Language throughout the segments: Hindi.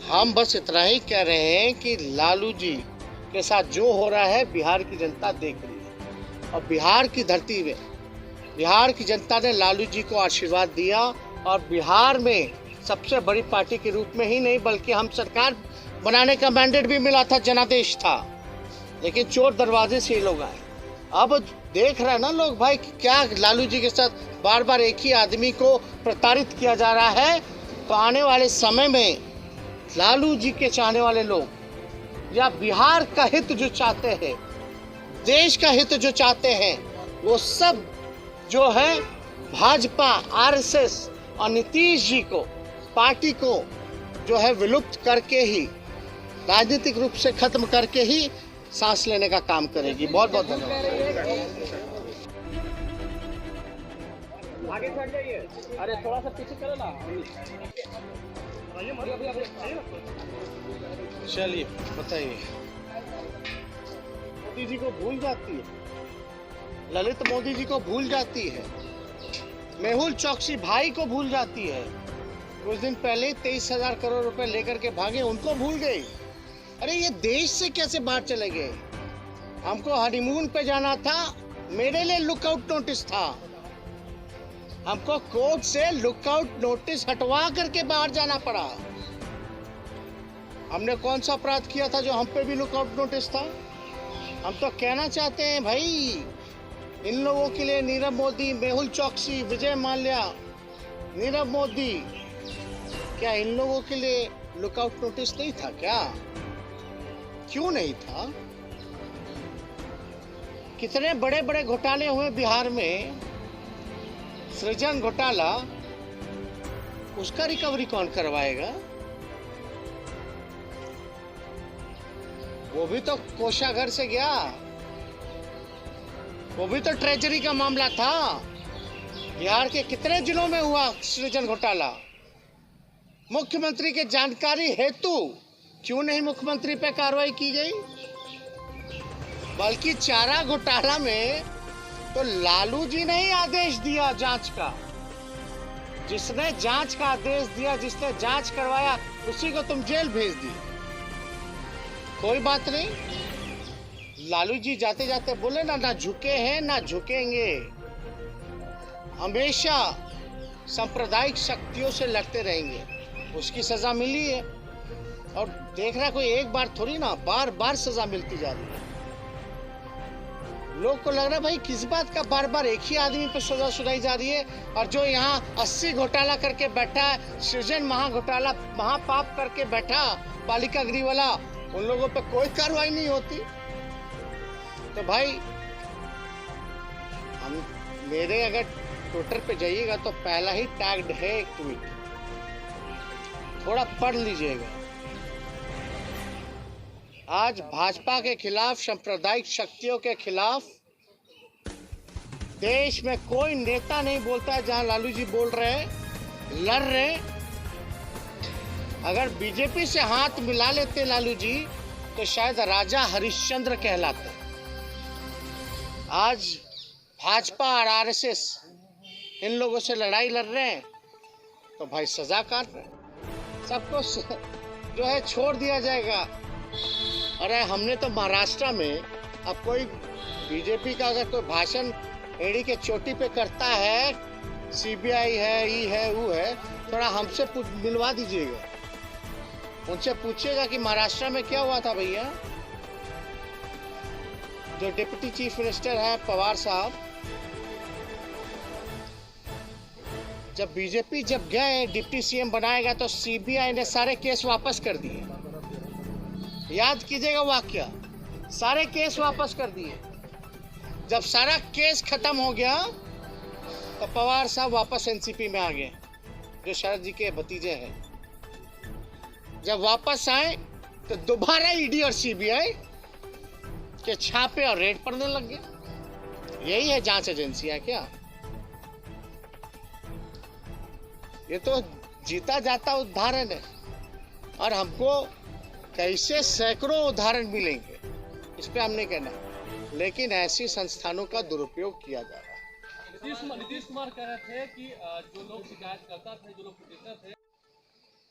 हम बस इतना ही कह रहे हैं कि लालू जी के साथ जो हो रहा है बिहार की जनता देख रही है, और बिहार की धरती में बिहार की जनता ने लालू जी को आशीर्वाद दिया, और बिहार में सबसे बड़ी पार्टी के रूप में ही नहीं बल्कि हम सरकार बनाने का मैंडेट भी मिला था, जनादेश था, लेकिन चोर दरवाजे से ये लोग आए। अब देख रहे हैं ना लोग भाई कि क्या लालू जी के साथ बार बार एक ही आदमी को प्रताड़ित किया जा रहा है। तो आने वाले समय में लालू जी के चाहने वाले लोग या बिहार का हित जो चाहते हैं, देश का हित जो चाहते हैं, वो सब जो है भाजपा, आरएसएस और नीतीश जी को, पार्टी को जो है विलुप्त करके ही, राजनीतिक रूप से खत्म करके ही सांस लेने का काम करेगी। बहुत बहुत धन्यवाद। आगे चढ़ जाइए, अरे थोड़ा सा पीछे करो ना। चलिए बताइए। मोदी जी को भूल जाती है, ललित मोदी जी को भूल जाती है, मेहुल चौकसी भाई को भूल जाती है। कुछ दिन पहले 23,000 करोड़ रुपए लेकर के भागे, उनको भूल गई। अरे ये देश से कैसे बाहर चले गए? हमको हनीमून पे जाना था, मेरे लिए लुकआउट नोटिस था। हमको कोर्ट से लुकआउट नोटिस हटवा करके बाहर जाना पड़ा। हमने कौन सा अपराध किया था जो हम पे भी लुकआउट नोटिस था? हम तो कहना चाहते हैं भाई, इन लोगों के लिए नीरव मोदी, मेहुल चौकसी, विजय माल्या, नीरव मोदी, क्या इन लोगों के लिए लुकआउट नोटिस नहीं था क्या? क्यों नहीं था? कितने बड़े बड़े घोटाले हुए बिहार में, सृजन घोटाला, उसका रिकवरी कौन करवाएगा? वो भी तो कोषागार से गया, वो भी तो ट्रेजरी का मामला था। बिहार के कितने जिलों में हुआ सृजन घोटाला? मुख्यमंत्री के जानकारी हेतु क्यों नहीं मुख्यमंत्री पे कार्रवाई की गई? बल्कि चारा घोटाला में तो लालू जी ने ही आदेश दिया जांच का। जिसने जांच का आदेश दिया, जिसने जांच करवाया, उसी को तुम जेल भेज दी। कोई बात नहीं, लालू जी जाते जाते बोले ना झुके हैं ना झुकेंगे, हमेशा सांप्रदायिक शक्तियों से लड़ते रहेंगे। उसकी सजा मिली है, और देख रहा कोई एक बार थोड़ी ना, बार बार सजा मिलती जा रही है। लोग को लग रहा है भाई किस बात का बार बार एक ही आदमी पर सजा सुनाई जा रही है, और जो यहाँ 80 घोटाला करके बैठा है, सृजन महाघोटाला, महापाप करके बैठा बालिका गृह वाला, उन लोगों पे कोई कार्रवाई नहीं होती। तो भाई हम, मेरे अगर ट्विटर पे जाइएगा तो पहला ही टैग्ड है एक ट्वीट, थोड़ा पढ़ लीजिएगा। आज भाजपा के खिलाफ, सांप्रदायिक शक्तियों के खिलाफ देश में कोई नेता नहीं बोलता है जहां लालू जी बोल रहे हैं, लड़ रहे हैं। अगर बीजेपी से हाथ मिला लेते लालू जी तो शायद राजा हरिश्चंद्र कहलाते। आज भाजपा और आरएसएस इन लोगों से लड़ाई लड़ रहे हैं तो भाई सजा काट रहे हैं। सबको जो है छोड़ दिया जाएगा। अरे हमने तो महाराष्ट्र में, अब कोई बीजेपी का अगर कोई भाषण एड़ी के चोटी पे करता है, सीबीआई है, ई है, वो है, थोड़ा हमसे मिलवा दीजिएगा, उनसे पूछिएगा कि महाराष्ट्र में क्या हुआ था भैया। जो डिप्टी चीफ मिनिस्टर है पवार साहब, जब बीजेपी जब गए डिप्टी सीएम बनाएगा तो सीबीआई ने सारे केस वापस कर दिए। याद कीजिएगा वाकया, सारे केस वापस कर दिए। जब सारा केस खत्म हो गया तो पवार साहब वापस एनसीपी में आ गए, जो शरद जी के भतीजे हैं। जब वापस आए तो दोबारा ईडी और सीबीआई के छापे और रेड पड़ने लग गए। यही है जांच एजेंसियां क्या? ये तो जीता जाता उदाहरण है, और हमको कैसे सैकड़ों उदाहरण मिलेंगे इस पे हम नहीं कहना, लेकिन ऐसी संस्थानों का दुरुपयोग किया जा रहा है। नीतीश कुमार कह रहे थे कि जो लोग शिकायत करता थे, जो लोग पिटिशनर थे,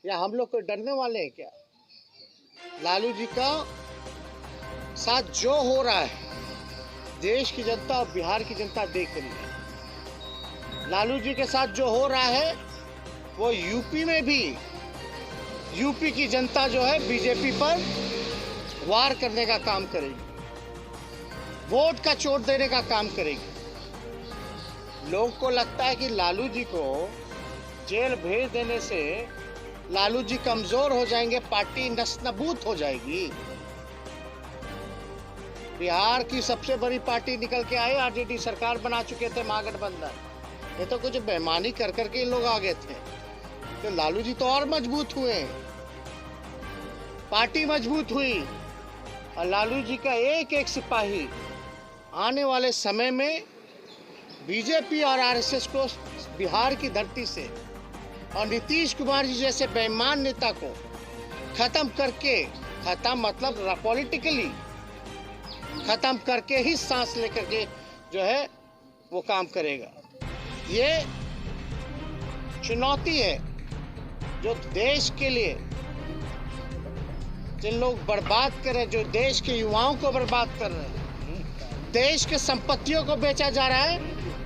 या हम लोग को डरने वाले हैं क्या? लालू जी का साथ जो हो रहा है देश की जनता और बिहार की जनता देख रही है। लालू जी के साथ जो हो रहा है वो यूपी में भी यूपी की जनता जो है बीजेपी पर वार करने का काम करेगी, वोट का चोट देने का काम करेगी। लोग को लगता है कि लालू जी को जेल भेज देने से लालू जी कमजोर हो जाएंगे, पार्टी नस्तानाबूद हो जाएगी। बिहार की सबसे बड़ी पार्टी निकल के आए, आरजेडी सरकार बना चुके थे महागठबंधन। ये तो कुछ बेईमानी कर करके इन लोग आ गए थे, तो लालू जी तो और मजबूत हुए, पार्टी मजबूत हुई। और लालू जी का एक एक सिपाही आने वाले समय में बीजेपी और आरएसएस को बिहार की धरती से और नीतीश कुमार जी जैसे बेईमान नेता को खत्म करके, खत्म मतलब पॉलिटिकली खत्म करके ही सांस लेकर के जो है वो काम करेगा। ये चुनौती है जो देश के लिए, जिन लोग बर्बाद कर रहे हैं, जो देश के युवाओं को बर्बाद कर रहे हैं, देश के संपत्तियों को बेचा जा रहा है।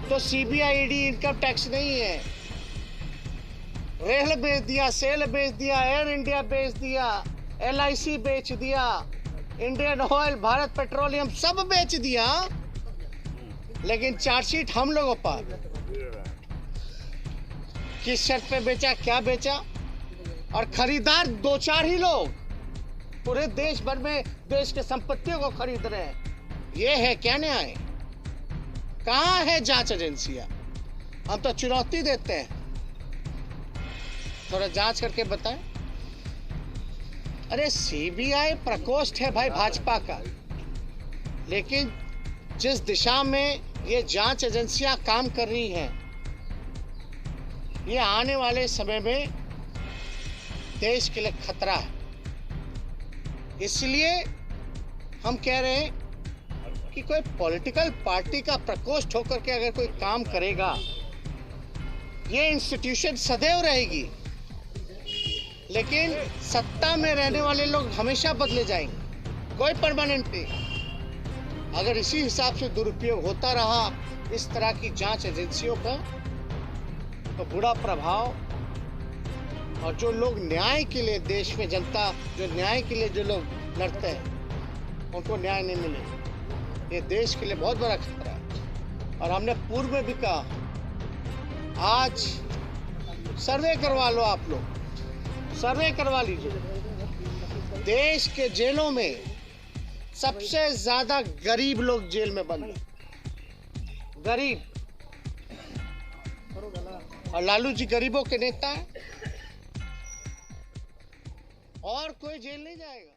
तो सीबीआई ईडी इनकम टैक्स नहीं है, रेल बेच दिया, सेल बेच दिया, एयर इंडिया बेच दिया, LIC बेच दिया, इंडियन ऑयल, भारत पेट्रोलियम सब बेच दिया, लेकिन चार्जशीट हम लोगों पर। किस शर्त पे बेचा, क्या बेचा, और खरीदार 2-4 ही लोग पूरे देश भर में देश के संपत्तियों को खरीद रहे हैं। ये है क्या न्याय? कहाँ है जांच एजेंसियां? हम तो चुनौती देते हैं, थोड़ा जांच करके बताएं। अरे सीबीआई प्रकोष्ठ है भाई भाजपा का, लेकिन जिस दिशा में ये जांच एजेंसियां काम कर रही हैं, ये आने वाले समय में देश के लिए खतरा है। इसलिए हम कह रहे हैं कि कोई पॉलिटिकल पार्टी का प्रकोष्ठ होकर के अगर कोई काम करेगा, ये इंस्टीट्यूशन सदैव रहेगी, लेकिन सत्ता में रहने वाले लोग हमेशा बदले जाएंगे, कोई परमानेंट नहीं। अगर इसी हिसाब से दुरुपयोग होता रहा इस तरह की जांच एजेंसियों का, तो बुरा प्रभाव, और जो लोग न्याय के लिए, देश में जनता जो न्याय के लिए जो लोग लड़ते हैं, उनको न्याय नहीं मिलेगा। ये देश के लिए बहुत बड़ा खतरा है। और हमने पूर्व में भी कहा, आज सर्वे करवा लो, आप लोग सर्वे करवा लीजिए। देश के जेलों में सबसे ज्यादा गरीब लोग जेल में बंद हैं, गरीब। और लालू जी गरीबों के नेता हैं, और कोई जेल नहीं जाएगा।